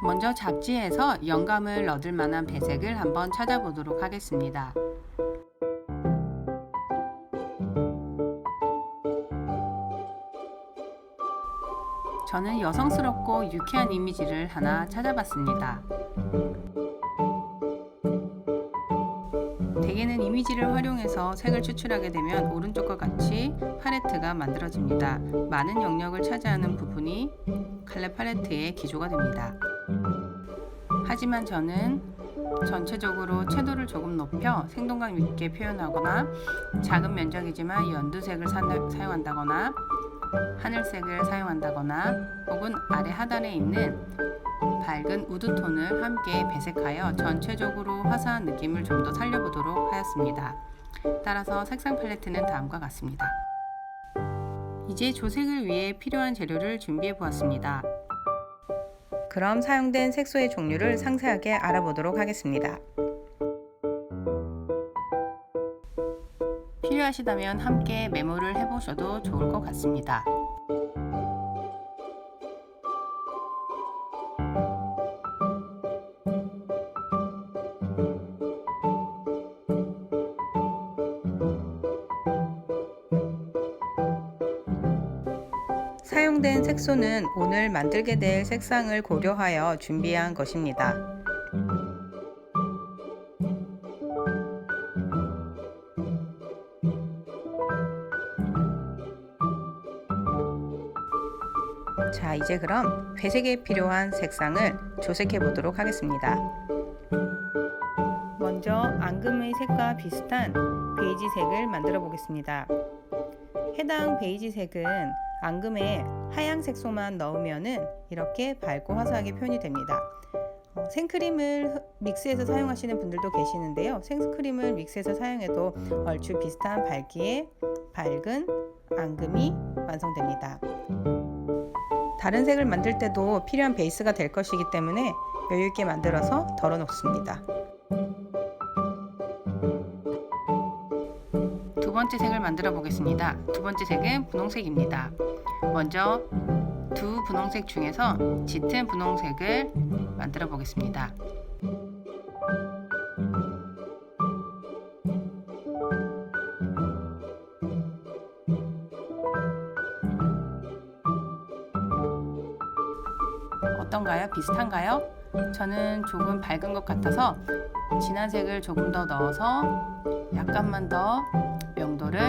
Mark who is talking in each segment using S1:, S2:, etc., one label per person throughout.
S1: 먼저 잡지에서 영감을 얻을 만한 배색을 한번 찾아보도록 하겠습니다. 저는 여성스럽고 유쾌한 이미지를 하나 찾아봤습니다. 대개는 이미지를 활용해서 색을 추출하게 되면 오른쪽과 같이 팔레트가 만들어집니다. 많은 영역을 차지하는 부분이 컬러 팔레트의 기조가 됩니다. 하지만 저는 전체적으로 채도를 조금 높여 생동감 있게 표현하거나 작은 면적이지만 연두색을 사용한다거나 하늘색을 사용한다거나 혹은 아래 하단에 있는 밝은 우드톤을 함께 배색하여 전체적으로 화사한 느낌을 좀 더 살려보도록 하였습니다. 따라서 색상 팔레트는 다음과 같습니다. 이제 조색을 위해 필요한 재료를 준비해 보았습니다. 그럼 사용된 색소의 종류를 상세하게 알아보도록 하겠습니다. 필요하시다면 함께 메모를 해보셔도 좋을 것 같습니다. 사용된 색소는 오늘 만들게 될 색상을 고려하여 준비한 것입니다. 자, 이제 그럼 회색에 필요한 색상을 조색해 보도록 하겠습니다. 먼저 앙금의 색과 비슷한 베이지색을 만들어 보겠습니다. 해당 베이지색은 앙금에 하얀 색소만 넣으면은 이렇게 밝고 화사하게 표현이 됩니다. 생크림을 믹스해서 사용하시는 분들도 계시는데요. 생크림을 믹스해서 사용해도 얼추 비슷한 밝기의 밝은 앙금이 완성됩니다. 다른 색을 만들 때도 필요한 베이스가 될 것이기 때문에 여유있게 만들어서 덜어 놓습니다. 두 번째 색을 만들어 보겠습니다. 두 번째 색은 분홍색입니다. 먼저 두 분홍색 중에서 짙은 분홍색을 만들어 보겠습니다. 어떤가요? 비슷한가요? 저는 조금 밝은 것 같아서 진한 색을 조금 더 넣어서 약간만 더 명도를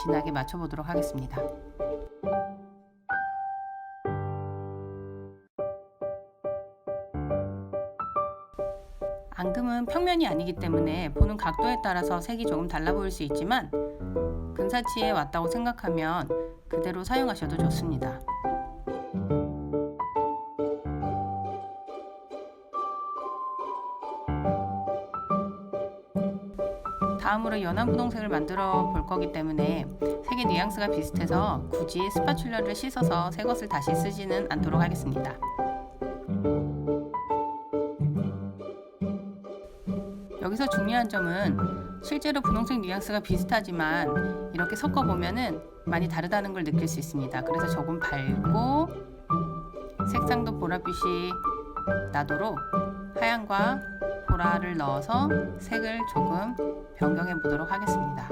S1: 진하게 맞춰보도록 하겠습니다. 앙금은 평면이 아니기 때문에 보는 각도에 따라서 색이 조금 달라 보일 수 있지만 근사치에 왔다고 생각하면 그대로 사용하셔도 좋습니다. 다음으로 연한 분홍색을 만들어 볼 거기 때문에 색의 뉘앙스가 비슷해서 굳이 스파츌러를 씻어서 새 것을 다시 쓰지는 않도록 하겠습니다. 여기서 중요한 점은 실제로 분홍색 뉘앙스가 비슷하지만 이렇게 섞어보면은 많이 다르다는 걸 느낄 수 있습니다. 그래서 조금 밝고 색상도 보랏빛이 나도록 하얀과 보라를 넣어서 색을 조금 변경해 보도록 하겠습니다.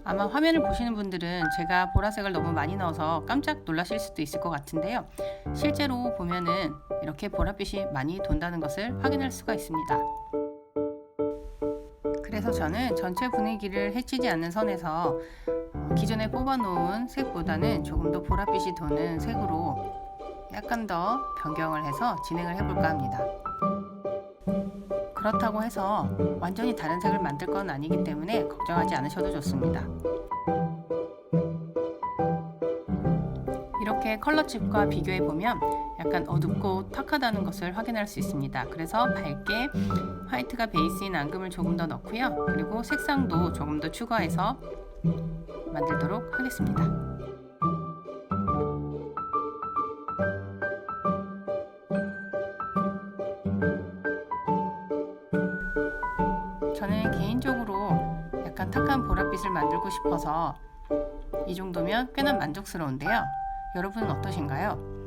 S1: 아마 화면을 보시는 분들은 제가 보라색을 너무 많이 넣어서 깜짝 놀라실 수도 있을 것 같은데요. 실제로 보면은 이렇게 보랏빛이 많이 돈다는 것을 확인할 수가 있습니다. 그래서 저는 전체 분위기를 해치지 않는 선에서 기존에 뽑아놓은 색보다는 조금 더 보랏빛이 도는 색으로 약간 더 변경을 해서 진행을 해볼까 합니다. 그렇다고 해서 완전히 다른 색을 만들 건 아니기 때문에 걱정하지 않으셔도 좋습니다. 이렇게 컬러칩과 비교해 보면 약간 어둡고 탁하다는 것을 확인할 수 있습니다. 그래서 밝게 화이트가 베이스인 앙금을 조금 더 넣고요. 그리고 색상도 조금 더 추가해서 만들도록 하겠습니다. 저는 개인적으로 약간 탁한 보랏빛을 만들고 싶어서 이 정도면 꽤나 만족스러운데요. 여러분은 어떠신가요?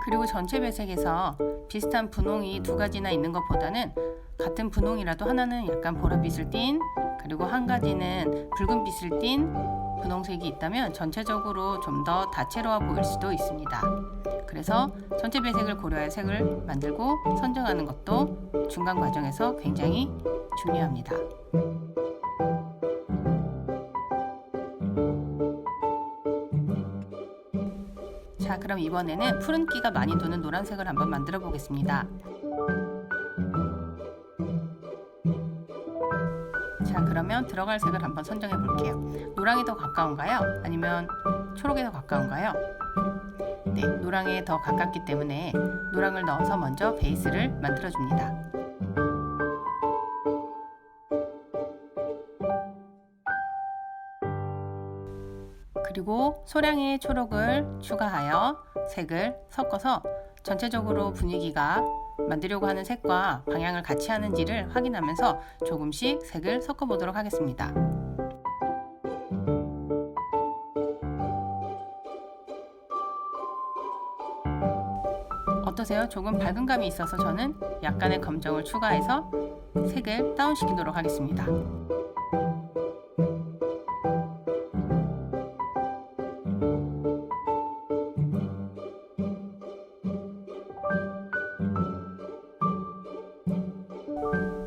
S1: 그리고 전체 배색에서 비슷한 분홍이 두 가지나 있는 것보다는 같은 분홍이라도 하나는 약간 보랏빛을 띤, 그리고 한 가지는 붉은빛을 띤 분홍색이 있다면 전체적으로 좀 더 다채로워 보일 수도 있습니다. 그래서 전체 배색을 고려해 색을 만들고 선정하는 것도 중간 과정에서 굉장히 중요합니다. 자, 그럼 이번에는 푸른기가 많이 도는 노란색을 한번 만들어 보겠습니다. 자, 그러면 들어갈 색을 한번 선정해 볼게요. 노랑이 더 가까운가요? 아니면 초록이 더 가까운가요? 네, 노랑에 더 가깝기 때문에 노랑을 넣어서 먼저 베이스를 만들어 줍니다. 그리고 소량의 초록을 추가하여 색을 섞어서 전체적으로 분위기가 만들려고 하는 색과 방향을 같이 하는지를 확인하면서 조금씩 색을 섞어 보도록 하겠습니다. 어떠세요? 조금 밝은 감이 있어서 저는 약간의 검정을 추가해서 색을 다운시키도록 하겠습니다.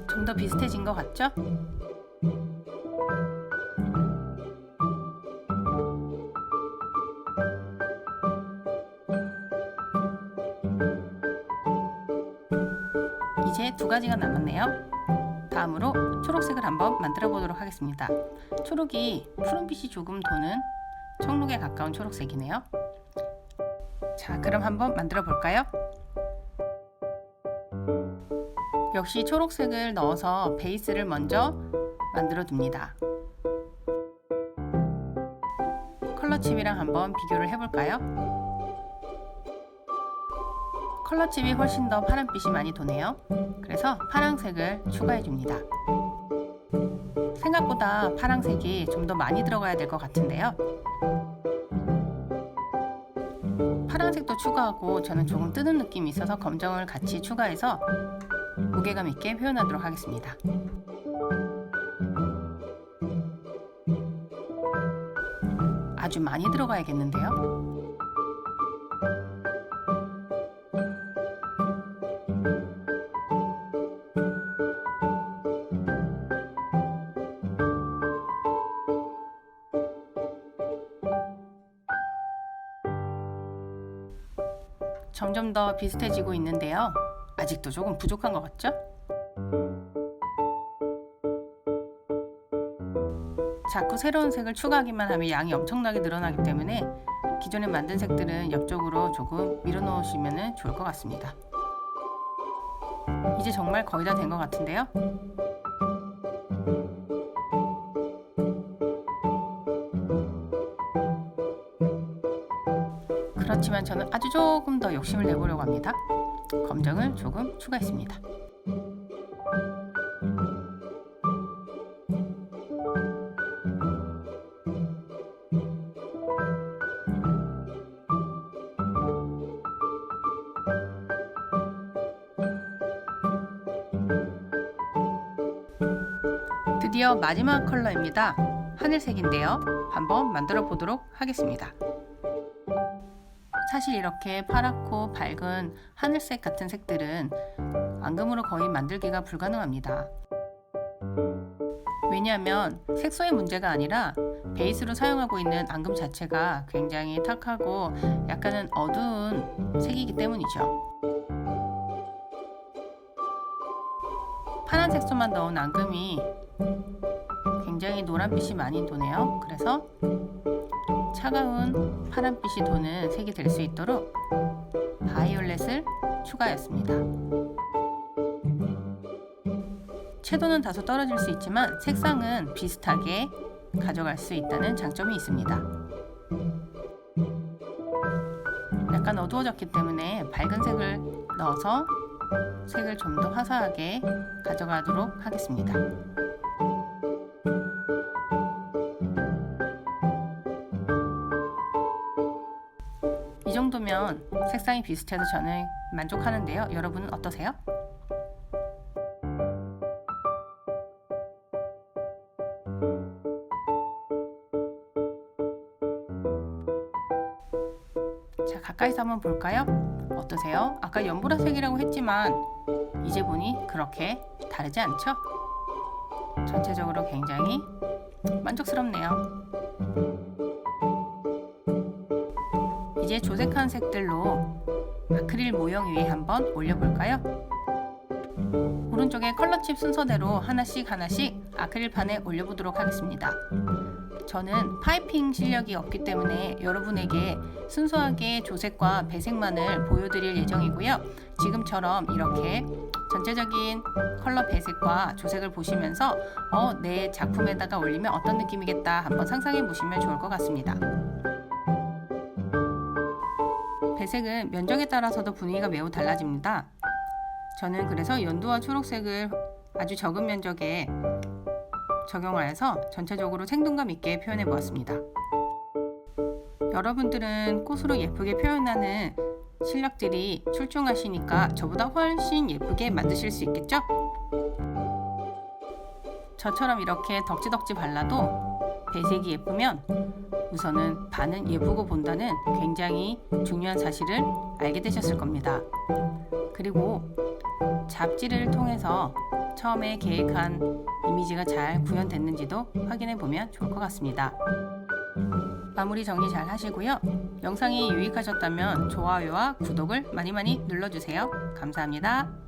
S1: 좀 더 비슷해진 것 같죠? 이제 두 가지가 남았네요. 다음으로 초록색을 한번 만들어 보도록 하겠습니다. 초록이 푸른빛이 조금 도는 청록에 가까운 초록색이네요. 자, 그럼 한번 만들어 볼까요? 역시 초록색을 넣어서 베이스를 먼저 만들어 둡니다. 컬러칩이랑 한번 비교를 해볼까요? 컬러칩이 훨씬 더 파란빛이 많이 도네요. 그래서 파란색을 추가해 줍니다. 생각보다 파란색이 좀 더 많이 들어가야 될 것 같은데요. 파란색도 추가하고 저는 조금 뜨는 느낌이 있어서 검정을 같이 추가해서 무게감 있게 표현하도록 하겠습니다. 아주 많이 들어가야겠는데요. 점점 더 비슷해지고 있는데요. 아직도 조금 부족한 것 같죠? 자꾸 새로운 색을 추가하기만 하면 양이 엄청나게 늘어나기 때문에 기존에 만든 색들은 옆쪽으로 조금 밀어 넣으시면 좋을 것 같습니다. 이제 정말 거의 다 된 것 같은데요. 그렇지만 저는 아주 조금 더 욕심을 내보려고 합니다. 검정을 조금 추가했습니다. 드디어 마지막 컬러입니다. 하늘색인데요. 한번 만들어 보도록 하겠습니다. 사실 이렇게 파랗고 밝은 하늘색 같은 색들은 앙금으로 거의 만들기가 불가능합니다. 왜냐하면 색소의 문제가 아니라 베이스로 사용하고 있는 앙금 자체가 굉장히 탁하고 약간은 어두운 색이기 때문이죠. 파란 색소만 넣은 앙금이 굉장히 노란빛이 많이 도네요. 그래서 차가운 파란빛이 도는 색이 될 수 있도록 바이올렛을 추가했습니다. 채도는 다소 떨어질 수 있지만 색상은 비슷하게 가져갈 수 있다는 장점이 있습니다. 약간 어두워졌기 때문에 밝은 색을 넣어서 색을 좀 더 화사하게 가져가도록 하겠습니다. 이 정도면 색상이 비슷해서 저는 만족하는데요. 여러분은 어떠세요? 자, 가까이서 한번 볼까요? 어떠세요? 아까 연보라색이라고 했지만 이제 보니 그렇게 다르지 않죠? 전체적으로 굉장히 만족스럽네요. 이제 조색한 색들로 아크릴 모형 위에 한번 올려볼까요? 오른쪽에 컬러칩 순서대로 하나씩 아크릴판에 올려보도록 하겠습니다. 저는 파이핑 실력이 없기 때문에 여러분에게 순수하게 조색과 배색만을 보여드릴 예정이고요. 지금처럼 이렇게 전체적인 컬러 배색과 조색을 보시면서 내 작품에다가 올리면 어떤 느낌이겠다 한번 상상해 보시면 좋을 것 같습니다. 배색은 면적에 따라서도 분위기가 매우 달라집니다. 저는 그래서 연두와 초록색을 아주 적은 면적에 적용을 해서 전체적으로 생동감 있게 표현해 보았습니다. 여러분들은 꽃으로 예쁘게 표현하는 실력들이 출중하시니까 저보다 훨씬 예쁘게 만드실 수 있겠죠? 저처럼 이렇게 덕지덕지 발라도 배색이 예쁘면 우선은 반은 예쁘고 본다는 굉장히 중요한 사실을 알게 되셨을 겁니다. 그리고 잡지를 통해서 처음에 계획한 이미지가 잘 구현됐는지도 확인해 보면 좋을 것 같습니다. 마무리 정리 잘 하시고요. 영상이 유익하셨다면 좋아요와 구독을 많이 눌러주세요. 감사합니다.